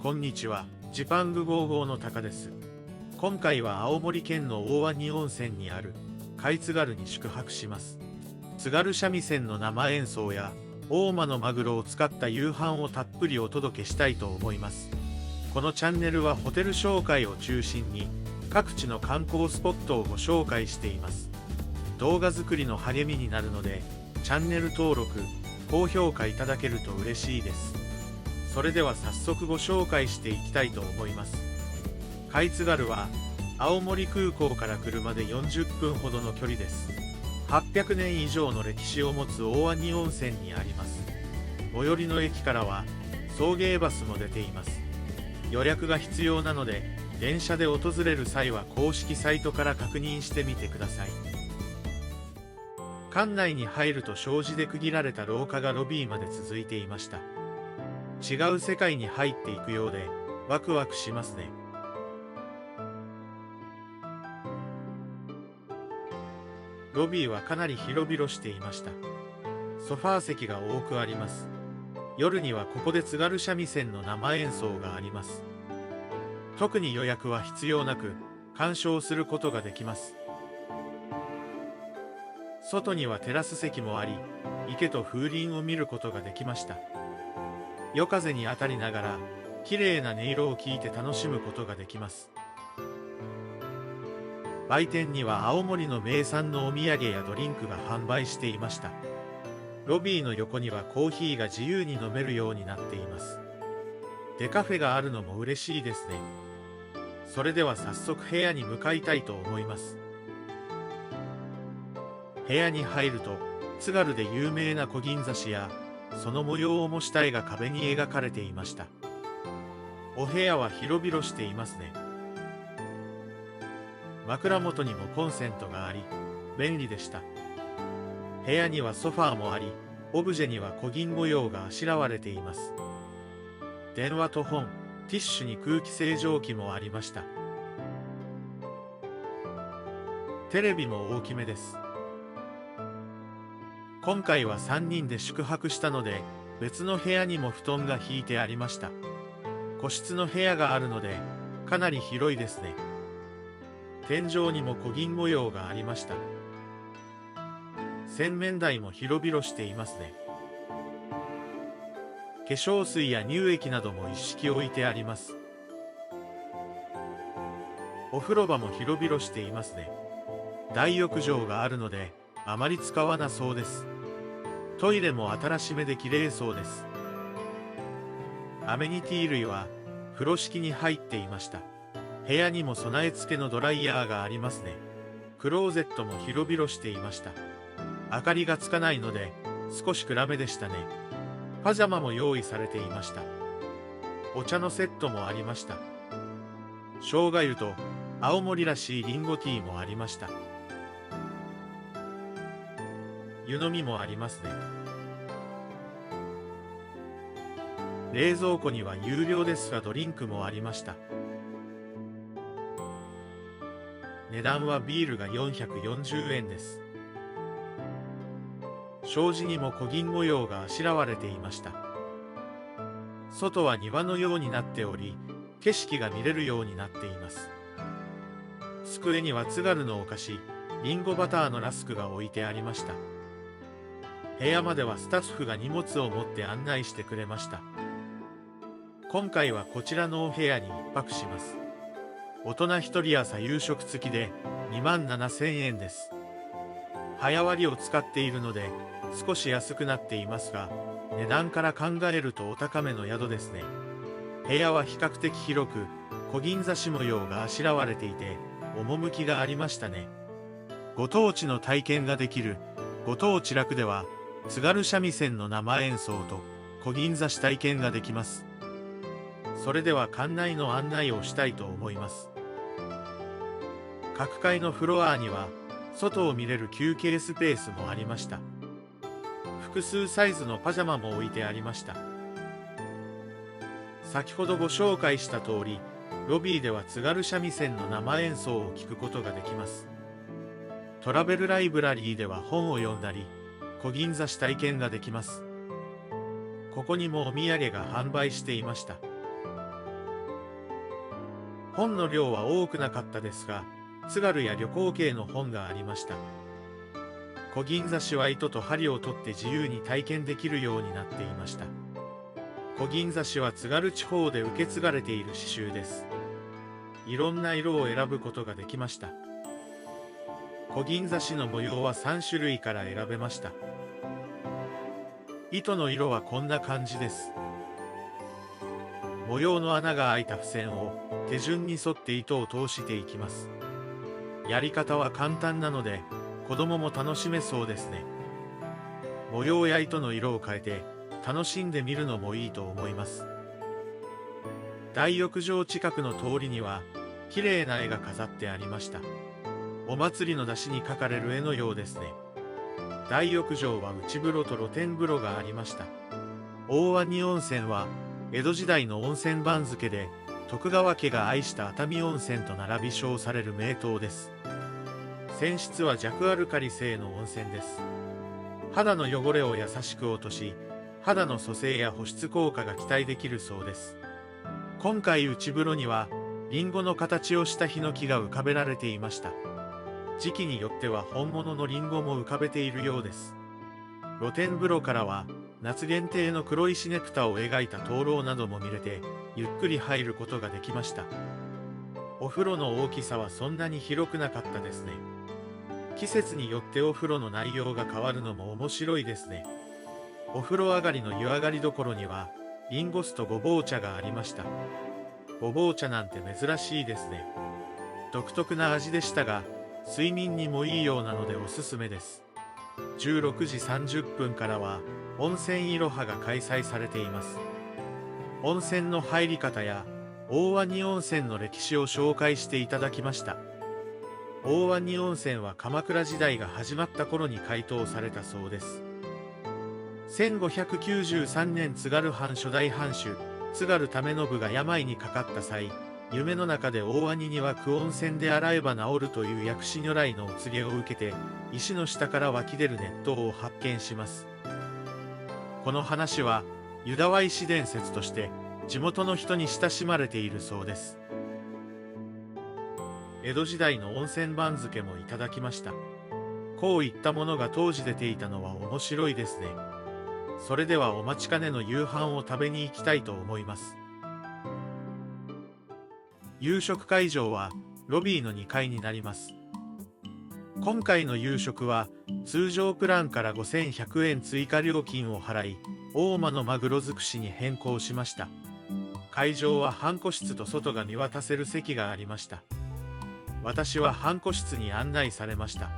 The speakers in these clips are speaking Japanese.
こんにちは、ジパング55のタカです。今回は青森県の大鰐温泉にある海津軽に宿泊します。津軽三味線の生演奏や大間のマグロを使った夕飯をたっぷりお届けしたいと思います。このチャンネルはホテル紹介を中心に各地の観光スポットをご紹介しています。動画作りの励みになるので、チャンネル登録、高評価いただけると嬉しいです。それでは早速ご紹介していきたいと思います。海津軽は青森空港から車で40分ほどの距離です。800年以上の歴史を持つ大鰐温泉にあります。最寄りの駅からは送迎バスも出ています。予約が必要なので、電車で訪れる際は公式サイトから確認してみてください。館内に入ると障子で区切られた廊下がロビーまで続いていました。違う世界に入っていくようでワクワクしますね。ロビーはかなり広々していました。ソファー席が多くあります。夜にはここで津軽三味線の生演奏があります。特に予約は必要なく鑑賞することができます。外にはテラス席もあり、池と風鈴を見ることができました。夜風に当たりながら綺麗な音色を聞いて楽しむことができます。売店には青森の名産のお土産やドリンクが販売していました。ロビーの横にはコーヒーが自由に飲めるようになっています。デカフェがあるのも嬉しいですね。それでは早速部屋に向かいたいと思います。部屋に入ると津軽で有名なこぎん刺しやその模様を模した絵が壁に描かれていました。お部屋は広々していますね。枕元にもコンセントがあり便利でした。部屋にはソファーもあり、オブジェにはこぎん模様があしらわれています。電話と本、ティッシュに空気清浄機もありました。テレビも大きめです。今回は3人で宿泊したので、別の部屋にも布団が引いてありました。個室の部屋があるので、かなり広いですね。天井にもこぎん模様がありました。洗面台も広々していますね。化粧水や乳液なども一式置いてあります。お風呂場も広々していますね。大浴場があるので、あまり使わなそうです。トイレも新しめで綺麗そうです。アメニティ類は風呂敷に入っていました。部屋にも備え付けのドライヤーがありますね。クローゼットも広々していました。明かりがつかないので少し暗めでしたね。パジャマも用意されていました。お茶のセットもありました。生姜湯と青森らしいリンゴティーもありました。湯飲みもありますね。冷蔵庫には有料ですがドリンクもありました。値段はビールが440円です。障子にもこぎん模様があしらわれていました。外は庭のようになっており、景色が見れるようになっています。机には津軽のお菓子、リンゴバターのラスクが置いてありました。部屋まではスタッフが荷物を持って案内してくれました。今回はこちらのお部屋に1泊します。大人1人朝夕食付きで27,000円です。早割を使っているので少し安くなっていますが、値段から考えるとお高めの宿ですね。部屋は比較的広く、こぎん刺し模様があしらわれていて、趣がありましたね。ご当地の体験ができるご当地楽では、津軽三味線の生演奏とこぎん刺し体験ができます。それでは館内の案内をしたいと思います。各階のフロアには外を見れる休憩スペースもありました。複数サイズのパジャマも置いてありました。先ほどご紹介した通り、ロビーでは津軽三味線の生演奏を聴くことができます。トラベルライブラリーでは本を読んだり、こぎん刺し体験ができます。ここにもお土産が販売していました。本の量は多くなかったですが、津軽や旅行系の本がありました。小銀刺しは糸と針を取って自由に体験できるようになっていました。小銀刺しは津軽地方で受け継がれている刺繍です。いろんな色を選ぶことができました。小銀刺しの模様は3種類から選べました。糸の色はこんな感じです。模様の穴が開いた付箋を手順に沿って糸を通していきます。やり方は簡単なので子供も楽しめそうですね。模様や糸の色を変えて楽しんでみるのもいいと思います。大浴場近くの通りには綺麗な絵が飾ってありました。お祭りの出汁に描かれる絵のようですね。大浴場は内風呂と露天風呂がありました。大鰐温泉は江戸時代の温泉番付で徳川家が愛した熱海温泉と並び称される名湯です。泉質は弱アルカリ性の温泉です。肌の汚れを優しく落とし、肌の組成や保湿効果が期待できるそうです。今回内風呂にはリンゴの形をしたヒノキが浮かべられていました。時期によっては本物のリンゴも浮かべているようです。露天風呂からは夏限定の黒石ねぷたを描いた灯籠なども見れて、ゆっくり入ることができました。お風呂の大きさはそんなに広くなかったですね。季節によってお風呂の内容が変わるのも面白いですね。お風呂上がりの湯上がりどころにはリンゴ酢とごぼう茶がありました。ごぼう茶なんて珍しいですね。独特な味でしたが睡眠にもいいようなのでおすすめです。16時30分からは温泉いろはが開催されています。温泉の入り方や大鰐温泉の歴史を紹介していただきました。大鰐温泉は鎌倉時代が始まった頃に開湯されたそうです。1593年津軽藩初代藩主津軽為信が病にかかった際、夢の中で大鰐に湧く温泉で洗えば治るという薬師如来のお告げを受けて、石の下から湧き出る熱湯を発見します。この話は湯田和石伝説として地元の人に親しまれているそうです。江戸時代の温泉番付もいただきました。こういったものが当時出ていたのは面白いですね。それではお待ちかねの夕飯を食べに行きたいと思います。夕食会場はロビーの2階になります。今回の夕食は通常プランから5100円追加料金を払い、大間のマグロ尽くしに変更しました。会場は半個室と外が見渡せる席がありました。私は半個室に案内されました。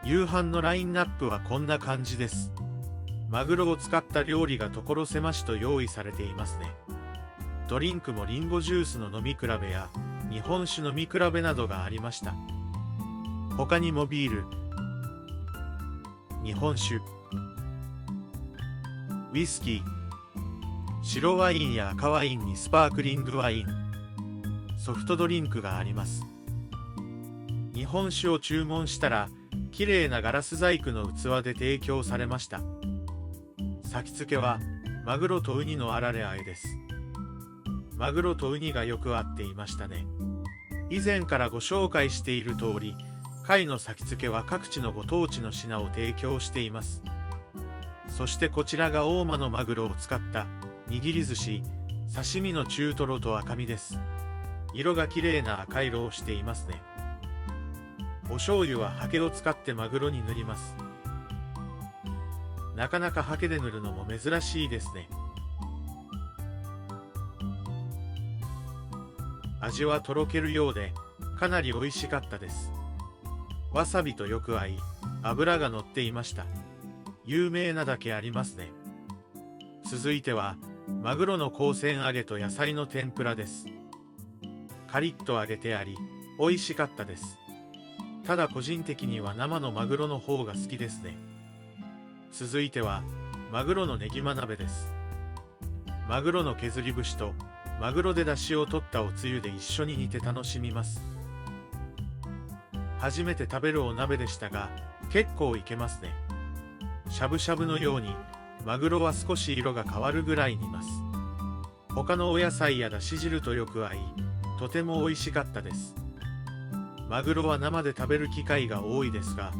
夕飯のラインナップはこんな感じです。マグロを使った料理が所狭しと用意されていますね。ドリンクもリンゴジュースの飲み比べや日本酒飲み比べなどがありました。他にもビール、日本酒、ウイスキー、白ワインや赤ワインにスパークリングワイン、ソフトドリンクがあります。日本酒を注文したら綺麗なガラス細工の器で提供されました。先付けはマグロとウニのあられ和えです。マグロとウニがよく合っていましたね。以前からご紹介している通り、貝の先付けは各地のご当地の品を提供しています。そしてこちらが大間のマグロを使った握り寿司、刺身の中トロと赤身です。色が綺麗な赤色をしていますね。お醤油はハケを使ってマグロに塗ります。なかなかハケで塗るのも珍しいですね。味はとろけるようでかなり美味しかったです。わさびとよく合い、脂が乗っていました。有名なだけありますね。続いてはマグロの香煎揚げと野菜の天ぷらです。カリッと揚げてあり美味しかったです。ただ個人的には生のマグロの方が好きですね。続いてはマグロのねぎま鍋です。マグロの削り節とマグロで出汁を取ったおつゆで一緒に煮て楽しみます。初めて食べるお鍋でしたが結構いけますね。しゃぶしゃぶのようにマグロは少し色が変わるぐらい煮ます。他のお野菜やだし汁とよく合い、とても美味しかったです。マグロは生で食べる機会が多いですが、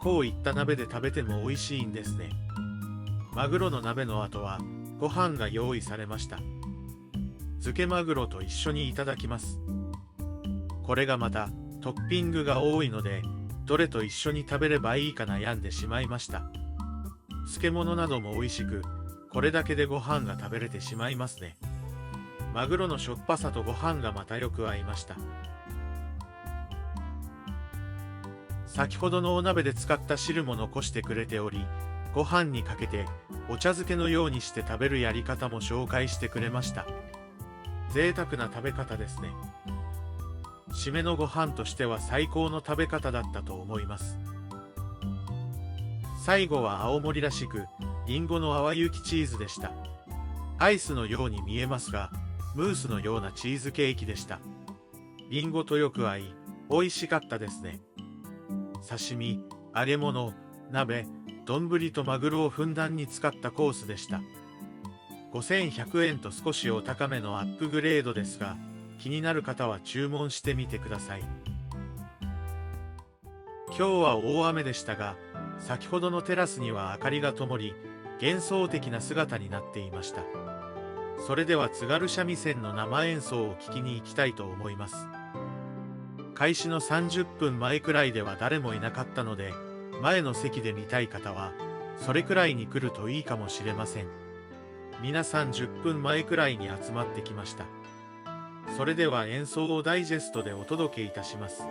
こういった鍋で食べても美味しいんですね。マグロの鍋の後はご飯が用意されました。漬けマグロと一緒にいただきます。これがまたトッピングが多いので、どれと一緒に食べればいいか悩んでしまいました。漬物なども美味しく、これだけでご飯が食べれてしまいますね。マグロのしょっぱさとご飯がまたよく合いました。先ほどのお鍋で使った汁も残してくれており、ご飯にかけてお茶漬けのようにして食べるやり方も紹介してくれました。贅沢な食べ方ですね。締めのご飯としては最高の食べ方だったと思います。最後は青森らしく、りんごの淡雪チーズでした。アイスのように見えますが、ムースのようなチーズケーキでした。りんごとよく合い、美味しかったですね。刺身、揚げ物、鍋、丼とマグロをふんだんに使ったコースでした。5100円と少しお高めのアップグレードですが、気になる方は注文してみてください。今日は大雨でしたが、先ほどのテラスには明かりが灯り、幻想的な姿になっていました。それでは津軽三味線の生演奏を聴きに行きたいと思います。開始の30分前くらいでは誰もいなかったので、前の席で見たい方は、それくらいに来るといいかもしれません。皆さん10分前くらいに集まってきました。それでは演奏をダイジェストでお届けいたします。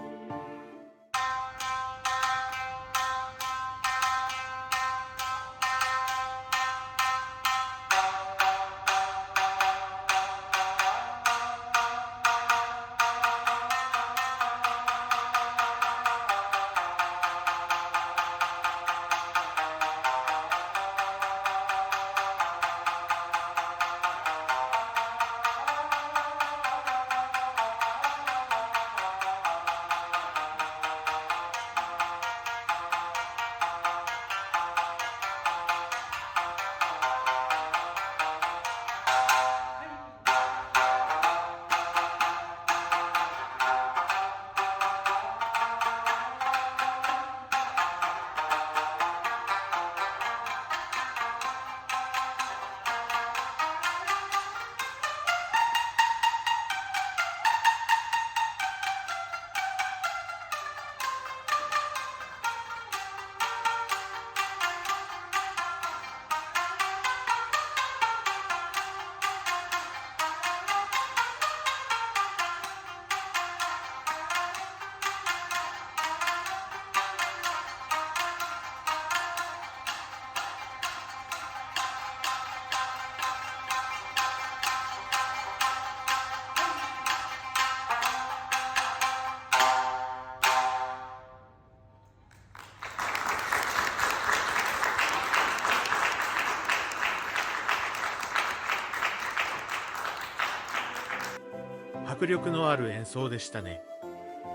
迫力のある演奏でしたね。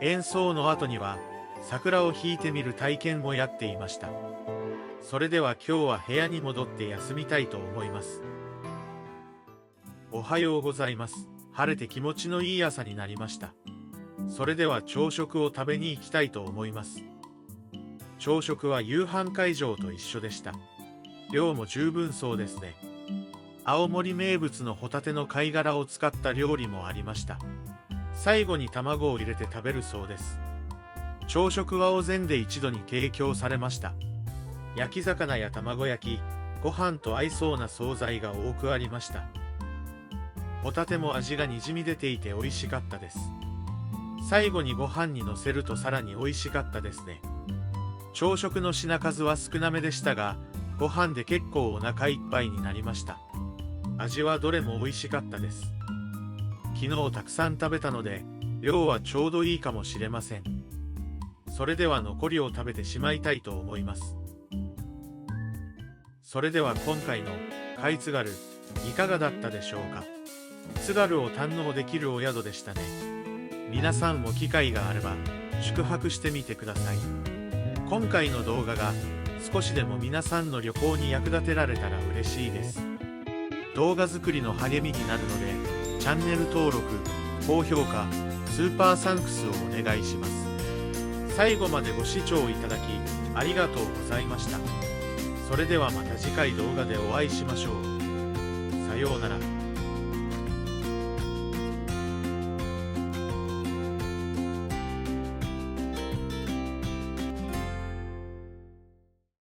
演奏の後には桜を弾いてみる体験もやっていました。それでは今日は部屋に戻って休みたいと思います。おはようございます。晴れて気持ちのいい朝になりました。それでは朝食を食べに行きたいと思います。朝食は夕飯会場と一緒でした。量も十分そうですね。青森名物のホタテの貝殻を使った料理もありました。最後に卵を入れて食べるそうです。朝食はお膳で一度に提供されました。焼き魚や卵焼き、ご飯と合いそうな惣菜が多くありました。ホタテも味がにじみ出ていて美味しかったです。最後にご飯にのせるとさらに美味しかったですね。朝食の品数は少なめでしたが、ご飯で結構お腹いっぱいになりました。味はどれも美味しかったです。昨日たくさん食べたので、量はちょうどいいかもしれません。それでは残りを食べてしまいたいと思います。それでは今回の貝津軽、いかがだったでしょうか。津軽を堪能できるお宿でしたね。皆さんも機会があれば宿泊してみてください。今回の動画が少しでも皆さんの旅行に役立てられたら嬉しいです。動画作りの励みになるので、チャンネル登録、高評価、スーパーサンクスをお願いします。最後までご視聴いただきありがとうございました。それではまた次回動画でお会いしましょう。さようなら。